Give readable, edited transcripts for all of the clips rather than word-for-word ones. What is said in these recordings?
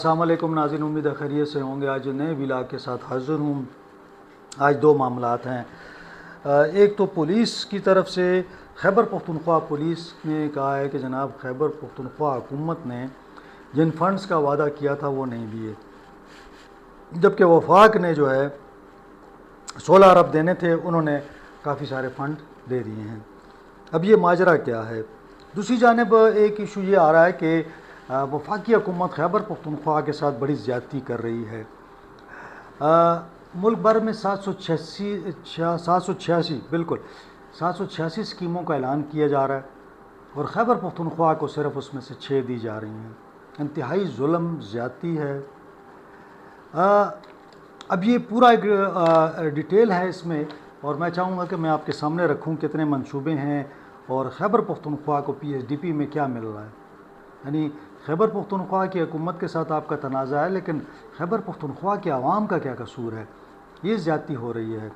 السلام علیکم ناظرین، امید ہے خیریت سے ہوں گے۔ آج نئے ولاگ کے ساتھ حاضر ہوں۔ آج دو معاملات ہیں۔ ایک تو پولیس کی طرف سے خیبر پختونخوا پولیس نے کہا ہے کہ جناب خیبر پختونخوا حکومت نے جن فنڈز کا وعدہ کیا تھا وہ نہیں دیے، جبکہ وفاق نے جو ہے 16 ارب دینے تھے، انہوں نے کافی سارے فنڈ دے دیے ہیں۔ اب یہ ماجرا کیا ہے؟ دوسری جانب ایک ایشو یہ آ رہا ہے کہ وفاقی حکومت خیبر پختونخوا کے ساتھ بڑی زیادتی کر رہی ہے۔ ملک بھر میں 786 اسکیموں کا اعلان کیا جا رہا ہے اور خیبر پختونخوا کو صرف اس میں سے 6 دی جا رہی ہیں۔ انتہائی ظلم زیادتی ہے۔ اب یہ پورا ایک ڈیٹیل ہے اس میں، اور میں چاہوں گا کہ میں آپ کے سامنے رکھوں کتنے منصوبے ہیں اور خیبر پختونخوا کو پی ایس ڈی پی میں کیا مل رہا ہے۔ یعنی خیبر پختونخوا کی حکومت کے ساتھ آپ کا تنازع ہے، لیکن خیبر پختونخوا کے عوام کا کیا قصور ہے؟ یہ زیادتی ہو رہی ہے۔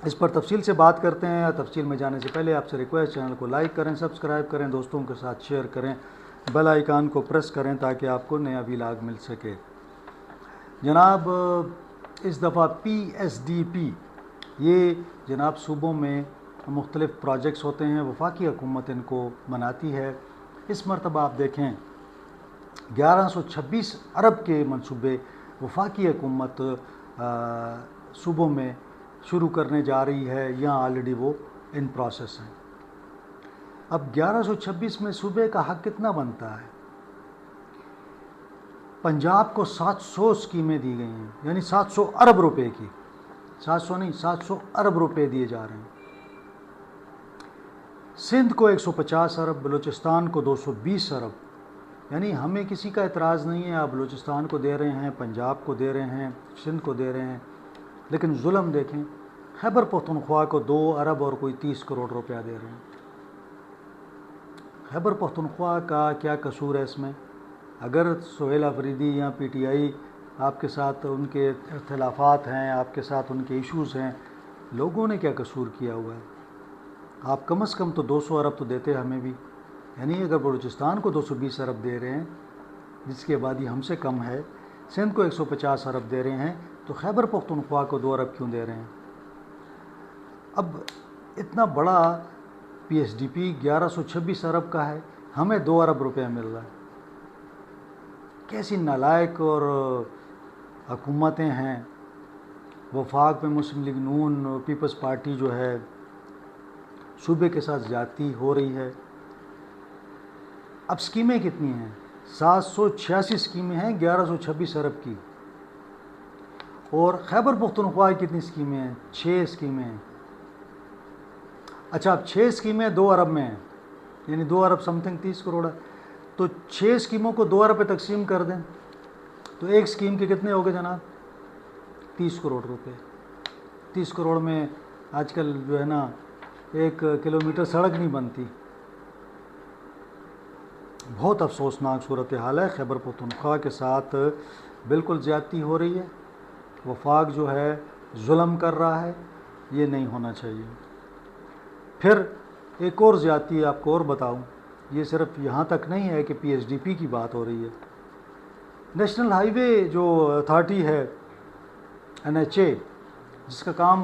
اس پر تفصیل سے بات کرتے ہیں۔ تفصیل میں جانے سے پہلے آپ سے ریکویسٹ، چینل کو لائک کریں، سبسکرائب کریں، دوستوں کے ساتھ شیئر کریں، بیل آئیکن کو پریس کریں تاکہ آپ کو نیا ولاگ مل سکے۔ جناب اس دفعہ پی ایس ڈی پی، یہ جناب صوبوں میں مختلف پروجیکٹس ہوتے ہیں، وفاقی حکومت ان کو بناتی ہے۔ اس مرتبہ آپ دیکھیں 1126 ارب کے منصوبے وفاقی حکومت صوبوں میں شروع کرنے جا رہی ہے، یہاں آلریڈی وہ ان پروسیس ہیں۔ اب 1126 میں صوبے کا حق کتنا بنتا ہے؟ پنجاب کو 700 اسکیمیں دی گئی ہیں، یعنی 700 ارب روپے کی، 700 نہیں 700 ارب روپے دیے جا رہے ہیں۔ سندھ کو 150 ارب، بلوچستان کو 220 ارب، یعنی ہمیں کسی کا اعتراض نہیں ہے، آپ بلوچستان کو دے رہے ہیں، پنجاب کو دے رہے ہیں، سندھ کو دے رہے ہیں، لیکن ظلم دیکھیں، خیبر پختونخوا کو 2 ارب اور کوئی 30 کروڑ روپیہ دے رہے ہیں۔ خیبر پختونخوا کا کیا قصور ہے اس میں؟ اگر سہیل آفریدی یا پی ٹی آئی آپ کے ساتھ ان کے اختلافات ہیں، آپ کے ساتھ ان کے ایشوز ہیں، لوگوں نے کیا قصور کیا ہوا ہے؟ آپ کم از کم تو 200 ارب تو دیتے ہمیں بھی، یعنی اگر بلوچستان کو 220 ارب دے رہے ہیں جس کی آبادی ہم سے کم ہے، سندھ کو 150 ارب دے رہے ہیں، تو خیبر پختونخوا کو 2 ارب کیوں دے رہے ہیں؟ اب اتنا بڑا پی ایس ڈی پی 1126 ارب کا ہے، ہمیں 2 ارب روپے مل رہا ہے۔ کیسی نالائق اور حکومتیں ہیں۔ وفاق میں مسلم لیگ نون، پیپلز پارٹی جو ہے، صوبے کے ساتھ زیادتی ہو رہی ہے۔ اب اسکیمیں کتنی ہیں؟ 786 اسکیمیں ہیں 1126 ارب کی، اور خیبر پختونخوا کی کتنی اسکیمیں ہیں؟ 6 اسکیمیں ہیں۔ اچھا، اب 6 اسکیمیں 2 ارب میں ہیں، یعنی 2 ارب سم تھنگ 30 کروڑ ہے، تو 6 اسکیموں کو 2 ارب پہ تقسیم کر دیں تو ایک اسکیم کے کتنے ہو گئے جناب؟ 30 کروڑ روپے۔ 30 کروڑ میں آج کل جو ہے نا 1 کلومیٹر سڑک نہیں بنتی۔ بہت افسوسناک صورتحال ہے۔ خیبر پختونخوا کے ساتھ بالکل زیادتی ہو رہی ہے، وفاق جو ہے ظلم کر رہا ہے، یہ نہیں ہونا چاہیے۔ پھر ایک اور زیادتی آپ کو اور بتاؤں، یہ صرف یہاں تک نہیں ہے کہ پی ایس ڈی پی کی بات ہو رہی ہے۔ نیشنل ہائی وے جو اتھارٹی ہے، این ایچ اے، جس کا کام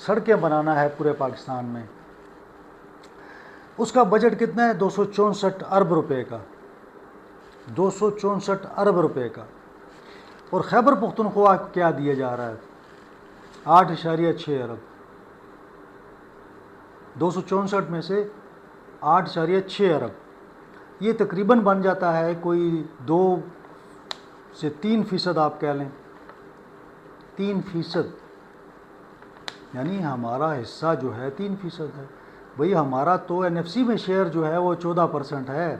سڑکیں بنانا ہے پورے پاکستان میں، اس کا بجٹ کتنا ہے؟ 264 ارب روپے کا، 264 ارب روپے کا۔ اور خیبر پختونخوا کو کیا دیا جا رہا ہے؟ 8.6 ارب۔ 264 میں سے 8.6 ارب، یہ تقریباً بن جاتا ہے کوئی 2 سے 3% آپ کہہ لیں، 3%، یعنی ہمارا حصہ جو ہے 3% ہے۔ بھئی ہمارا تو این ایف سی میں شیئر جو ہے وہ 14% ہے۔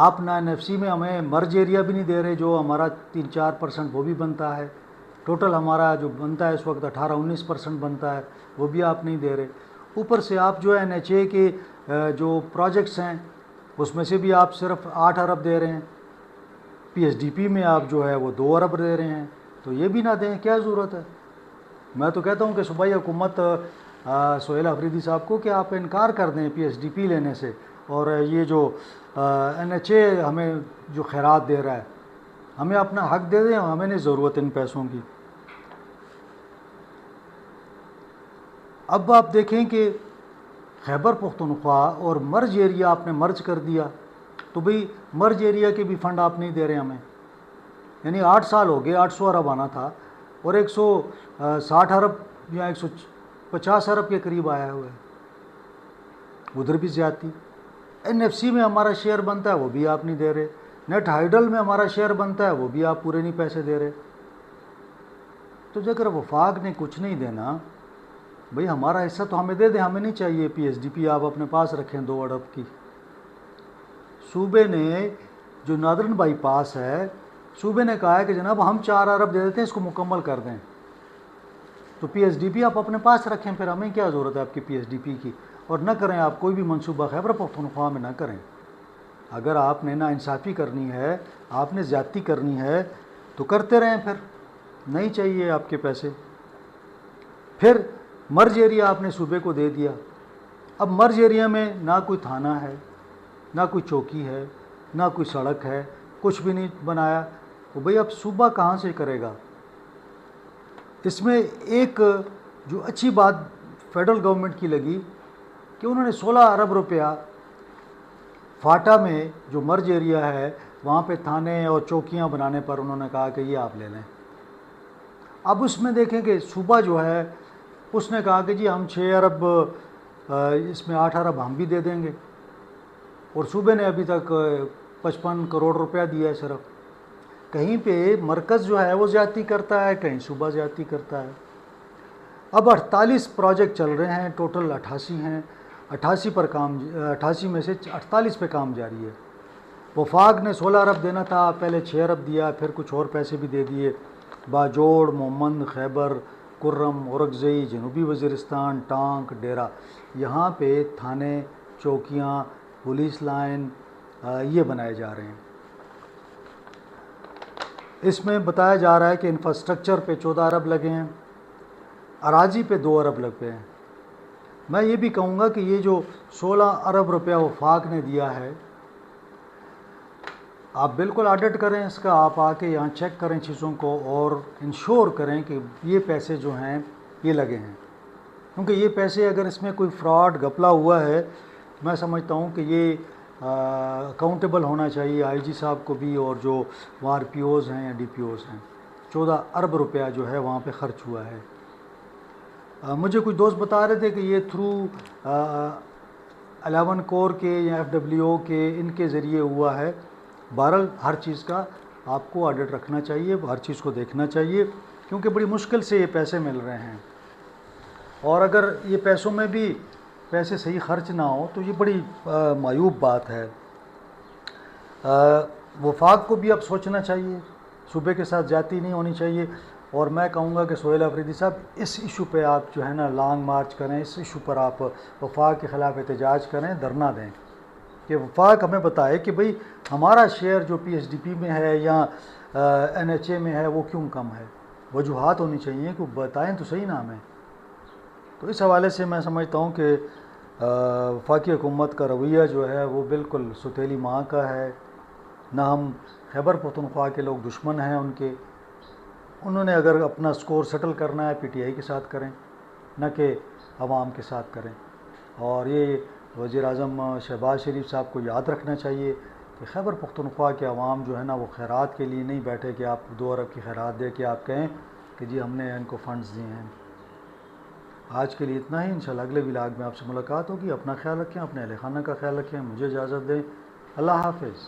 آپ نہ این ایف سی میں ہمیں مرج ایریا بھی نہیں دے رہے، جو ہمارا 3-4% وہ بھی بنتا ہے۔ ٹوٹل ہمارا جو بنتا ہے اس وقت 18-19% بنتا ہے، وہ بھی آپ نہیں دے رہے۔ اوپر سے آپ جو ہے این ایچ اے کے جو پروجیکٹس ہیں اس میں سے بھی آپ صرف 8 ارب دے رہے ہیں، پی ایس ڈی پی میں آپ جو ہے وہ 2 ارب دے رہے ہیں، تو یہ بھی نہ دیں، کیا ضرورت ہے؟ میں تو کہتا ہوں کہ صوبائی حکومت سہیل آفریدی صاحب کو کہ آپ انکار کر دیں پی ایس ڈی پی لینے سے، اور یہ جو NHA ہمیں جو خیرات دے رہا ہے، ہمیں اپنا حق دے دیں، ہمیں نہیں ضرورت ان پیسوں کی۔ اب آپ دیکھیں کہ خیبر پختونخوا اور مرج ایریا آپ نے مرج کر دیا، تو بھئی مرج ایریا کے بھی فنڈ آپ نہیں دے رہے ہمیں، یعنی 8 سال ہو گئے، 800 ارب آنا تھا اور 160 ارب یا 150 ارب کے قریب آیا ہوا ہے، ادھر بھی زیادتی۔ NFC میں ہمارا شیئر بنتا ہے وہ بھی آپ نہیں دے رہے، نیٹ ہائیڈل میں ہمارا شیئر بنتا ہے وہ بھی آپ پورے نہیں پیسے دے رہے۔ تو اگر وفاق نے کچھ نہیں دینا، بھئی ہمارا حصہ تو ہمیں دے دیں، ہمیں نہیں چاہیے PSDP آپ اپنے پاس رکھیں 2 ارب کی۔ صوبے نے جو نادرن بائی پاس ہے، صوبے نے کہا ہے کہ جناب ہم 4 ارب دے دیتے ہیں، اس کو مکمل کر دیں، تو PSDP آپ اپنے پاس رکھیں، پھر ہمیں کیا ضرورت ہے آپ کی PSDP کی، اور نہ کریں آپ کوئی بھی منصوبہ خیبر پختونخوا میں نہ کریں۔ اگر آپ نے ناانصافی کرنی ہے، آپ نے زیادتی کرنی ہے تو کرتے رہیں، پھر نہیں چاہیے آپ کے پیسے۔ پھر مرج ایریا آپ نے صوبے کو دے دیا، اب مرج ایریا میں نہ کوئی تھانہ ہے، نہ کوئی چوکی ہے، نہ کوئی سڑک ہے، کچھ بھی نہیں بنایا، تو بھئی اب صوبہ کہاں سے کرے گا؟ اس میں ایک جو اچھی بات فیڈرل گورنمنٹ کی لگی کہ انہوں نے 16 ارب روپیہ فاٹا میں جو مرج ایریا ہے وہاں پہ تھانے اور چوکیاں بنانے پر انہوں نے کہا کہ یہ آپ لے لیں۔ اب اس میں دیکھیں کہ صوبہ جو ہے اس نے کہا کہ جی ہم 6 ارب اس میں 8 ارب ہم بھی دے دیں گے، اور صوبے نے ابھی تک 55 کروڑ روپیہ دیا ہے صرف۔ کہیں پہ مرکز جو ہے وہ زیادتی کرتا ہے، کہیں صوبہ زیادتی کرتا ہے۔ اب 48 پروجیکٹ چل رہے ہیں، ٹوٹل 88 ہیں، 88 میں سے 48 پہ کام جاری ہے۔ وفاق نے 16 ارب دینا تھا، پہلے 6 ارب دیا، پھر کچھ اور پیسے بھی دے دیے، باجوڑ، مومند، خیبر، کرم، اورکزئی، جنوبی وزیرستان، ٹانک، ڈیرہ، یہاں پہ تھانے، چوکیاں، پولیس لائن یہ بنائے جا رہے ہیں۔ اس میں بتایا جا رہا ہے کہ انفراسٹرکچر پہ 14 ارب لگے ہیں، اراضی پہ 2 ارب لگے ہیں۔ میں یہ بھی کہوں گا کہ یہ جو 16 ارب روپیہ وفاق نے دیا ہے، آپ بالکل آڈٹ کریں اس کا، آپ آ کے یہاں چیک کریں چیزوں کو اور انشور کریں کہ یہ پیسے جو ہیں یہ لگے ہیں، کیونکہ یہ پیسے اگر اس میں کوئی فراڈ گھپلا ہوا ہے، میں سمجھتا ہوں کہ یہ اکاؤنٹیبل ہونا چاہیے IG صاحب کو بھی، اور جو وہاں RPOs ہیں یا DPOs ہیں۔ 14 ارب روپیہ جو ہے وہاں پہ خرچ ہوا ہے۔ مجھے کچھ دوست بتا رہے تھے کہ یہ تھرو 11 کور کے یا FWO کے ان کے ذریعے ہوا ہے۔ بہرحال ہر چیز کا آپ کو آڈٹ رکھنا چاہیے، ہر چیز کو دیکھنا چاہیے، کیونکہ بڑی مشکل سے یہ پیسے مل رہے ہیں، اور اگر یہ پیسوں میں بھی پیسے صحیح خرچ نہ ہو تو یہ بڑی معیوب بات ہے۔ وفاق کو بھی اب سوچنا چاہیے، صوبے کے ساتھ زیادتی نہیں ہونی چاہیے، اور میں کہوں گا کہ سہیل آفریدی صاحب اس ایشو پہ آپ جو ہے نا لانگ مارچ کریں، اس ایشو پر آپ وفاق کے خلاف احتجاج کریں، دھرنا دیں کہ وفاق ہمیں بتائے کہ بھئی ہمارا شیئر جو PSDP میں ہے یا NHA میں ہے وہ کیوں کم ہے، وجوہات ہونی چاہیے کہ بتائیں تو صحیح نا ہمیں۔ تو اس حوالے سے میں سمجھتا ہوں کہ وفاقی حکومت کا رویہ جو ہے وہ بالکل ستیلی ماں کا ہے، نہ ہم خیبر پختونخوا کے لوگ دشمن ہیں ان کے، انہوں نے اگر اپنا سکور سیٹل کرنا ہے PTI کے ساتھ کریں، نہ کہ عوام کے ساتھ کریں۔ اور یہ وزیر اعظم شہباز شریف صاحب کو یاد رکھنا چاہیے کہ خیبر پختونخوا کے عوام جو ہے نا وہ خیرات کے لیے نہیں بیٹھے کہ آپ 2 ارب کی خیرات دے کے آپ کہیں کہ جی ہم نے ان کو فنڈز دیے ہیں۔ آج کے لیے اتنا ہی، انشاءاللہ اگلے ولاگ میں آپ سے ملاقات ہوگی۔ اپنا خیال رکھیں، اپنے اہل خانہ کا خیال رکھیں، مجھے اجازت دیں، اللہ حافظ۔